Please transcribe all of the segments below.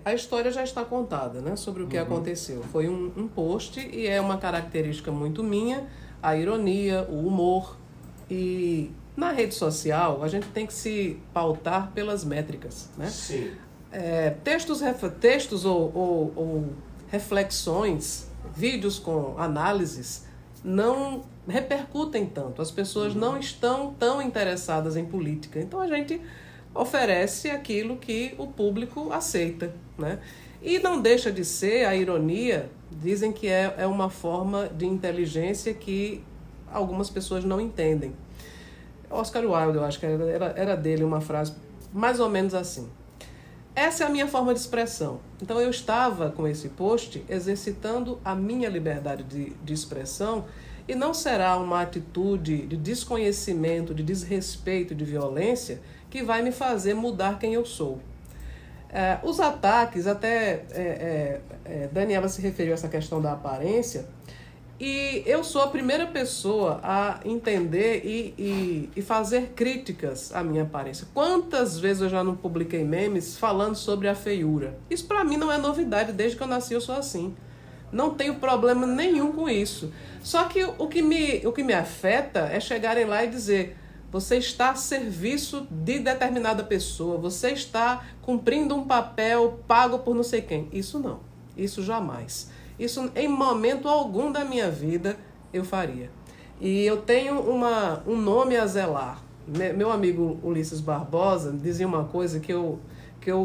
A história já está contada, né, sobre o que aconteceu. Foi um post e é uma característica muito minha, a ironia, o humor. E na rede social a gente tem que se pautar pelas métricas, né? Sim. Textos ou reflexões, vídeos com análises não repercutem tanto. As pessoas não estão tão interessadas em política. Então a gente oferece aquilo que o público aceita, né? E não deixa de ser a ironia, dizem que é uma forma de inteligência que algumas pessoas não entendem. Oscar Wilde, eu acho que era dele uma frase mais ou menos assim: essa é a minha forma de expressão. Então eu estava com esse post exercitando a minha liberdade de expressão, e não será uma atitude de desconhecimento, de desrespeito, de violência que vai me fazer mudar quem eu sou. Os ataques, Daniela se referiu a essa questão da aparência, e eu sou a primeira pessoa a entender e fazer críticas à minha aparência. Quantas vezes eu já não publiquei memes falando sobre a feiura? Isso para mim não é novidade, desde que eu nasci eu sou assim. Não tenho problema nenhum com isso. Só que o que me afeta é chegarem lá e dizer: você está a serviço de determinada pessoa, você está cumprindo um papel pago por não sei quem. Isso não, isso jamais. Isso em momento algum da minha vida eu faria. E eu tenho um nome a zelar. Meu amigo Ulisses Barbosa dizia uma coisa que eu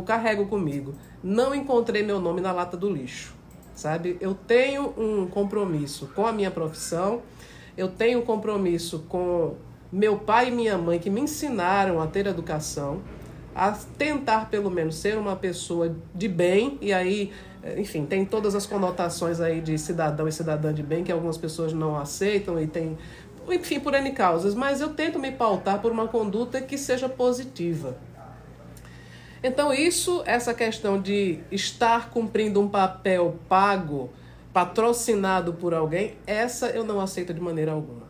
carrego comigo: não encontrei meu nome na lata do lixo. Sabe? Eu tenho um compromisso com a minha profissão, eu tenho um compromisso com meu pai e minha mãe, que me ensinaram a ter educação, a tentar pelo menos ser uma pessoa de bem. E aí, enfim, tem todas as conotações aí de cidadão e cidadã de bem que algumas pessoas não aceitam, e tem, enfim, por N causas, mas eu tento me pautar por uma conduta que seja positiva. Então essa questão de estar cumprindo um papel pago, patrocinado por alguém, essa eu não aceito de maneira alguma.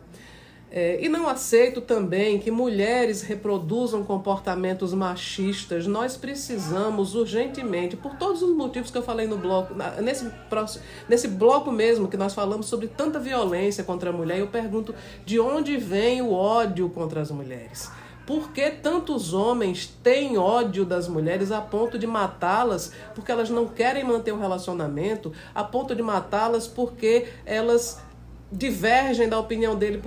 E não aceito também que mulheres reproduzam comportamentos machistas. Nós precisamos urgentemente, por todos os motivos que eu falei no bloco, nesse bloco mesmo que nós falamos sobre tanta violência contra a mulher, eu pergunto: de onde vem o ódio contra as mulheres? Por que tantos homens têm ódio das mulheres a ponto de matá-las porque elas não querem manter um relacionamento, a ponto de matá-las porque elas divergem da opinião deles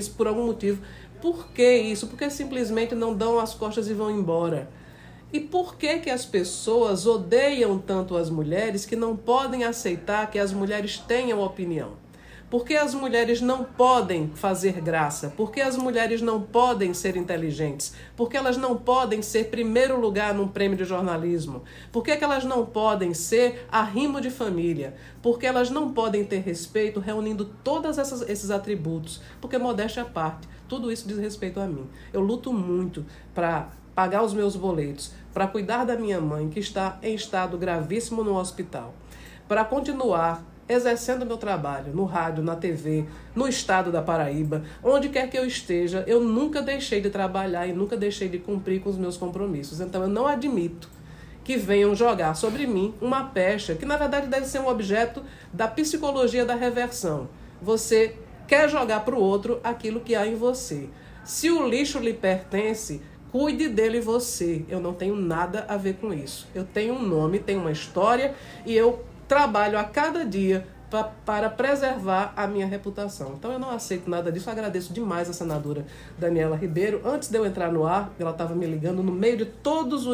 por algum motivo? Por que isso? Porque simplesmente não dão as costas e vão embora. E por que as pessoas odeiam tanto as mulheres que não podem aceitar que as mulheres tenham opinião? Por que as mulheres não podem fazer graça? Por que as mulheres não podem ser inteligentes? Por que elas não podem ser primeiro lugar num prêmio de jornalismo? Por que elas não podem ser arrimo de família? Por que elas não podem ter respeito reunindo todos esses atributos? Porque, modéstia à parte, tudo isso diz respeito a mim. Eu luto muito para pagar os meus boletos, para cuidar da minha mãe, que está em estado gravíssimo no hospital, para continuar exercendo meu trabalho no rádio, na TV, no estado da Paraíba, onde quer que eu esteja. Eu nunca deixei de trabalhar e nunca deixei de cumprir com os meus compromissos. Então eu não admito que venham jogar sobre mim uma pecha que na verdade deve ser um objeto da psicologia da reversão. Você quer jogar para o outro aquilo que há em você. Se o lixo lhe pertence, cuide dele você. Eu não tenho nada a ver com isso. Eu tenho um nome, tenho uma história, e eu trabalho a cada dia para preservar a minha reputação. Então eu não aceito nada disso. Eu agradeço demais a senadora Daniela Ribeiro. Antes de eu entrar no ar, ela estava me ligando no meio de todos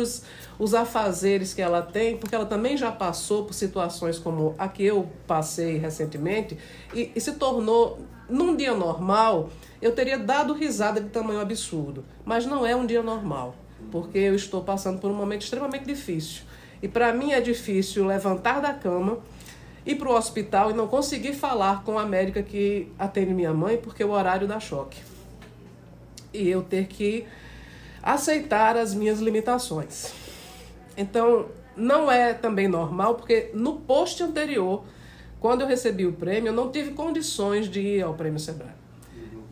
os afazeres que ela tem, porque ela também já passou por situações como a que eu passei recentemente, e se tornou, num dia normal, eu teria dado risada de tamanho absurdo. Mas não é um dia normal, porque eu estou passando por um momento extremamente difícil. E para mim é difícil levantar da cama, ir para o hospital e não conseguir falar com a médica que atende minha mãe, porque o horário dá choque. E eu ter que aceitar as minhas limitações. Então, não é também normal, porque no post anterior, quando eu recebi o prêmio, eu não tive condições de ir ao Prêmio Sebrae.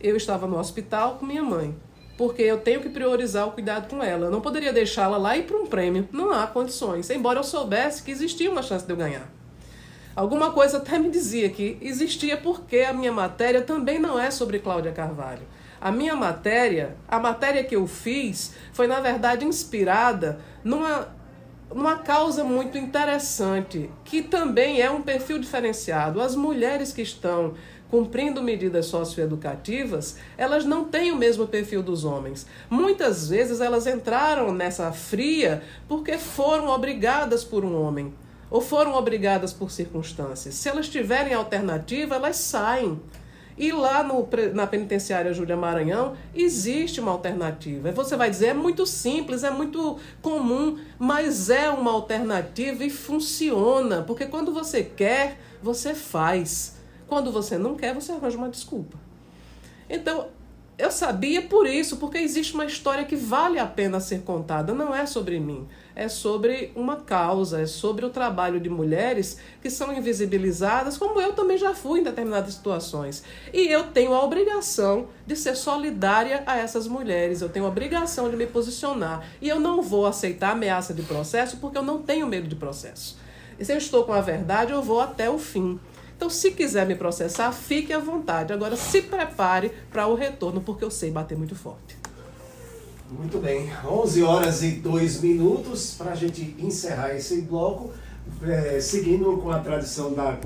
Eu estava no hospital com minha mãe. porque eu tenho que priorizar o cuidado com ela. Eu não poderia deixá-la lá e ir para um prêmio. Não há condições, embora eu soubesse que existia uma chance de eu ganhar. Alguma coisa até me dizia que existia, porque a minha matéria também não é sobre Cláudia Carvalho. A minha matéria, a matéria que eu fiz, foi na verdade inspirada numa causa muito interessante, que também é um perfil diferenciado. As mulheres que estão cumprindo medidas socioeducativas, elas não têm o mesmo perfil dos homens. Muitas vezes elas entraram nessa fria porque foram obrigadas por um homem, ou foram obrigadas por circunstâncias. Se elas tiverem alternativa, elas saem. E lá na penitenciária Júlia Maranhão existe uma alternativa. Você vai dizer, é muito simples, é muito comum, mas é uma alternativa e funciona. Porque quando você quer, você faz. Quando você não quer, você arranja uma desculpa. Então, eu sabia por isso, porque existe uma história que vale a pena ser contada. Não é sobre mim, é sobre uma causa, é sobre o trabalho de mulheres que são invisibilizadas, como eu também já fui em determinadas situações. E eu tenho a obrigação de ser solidária a essas mulheres, eu tenho a obrigação de me posicionar. E eu não vou aceitar ameaça de processo, porque eu não tenho medo de processo. E se eu estou com a verdade, eu vou até o fim. Então, se quiser me processar, fique à vontade. Agora, se prepare para o retorno, porque eu sei bater muito forte. Muito bem. 11h02 para a gente encerrar esse bloco, seguindo com a tradição da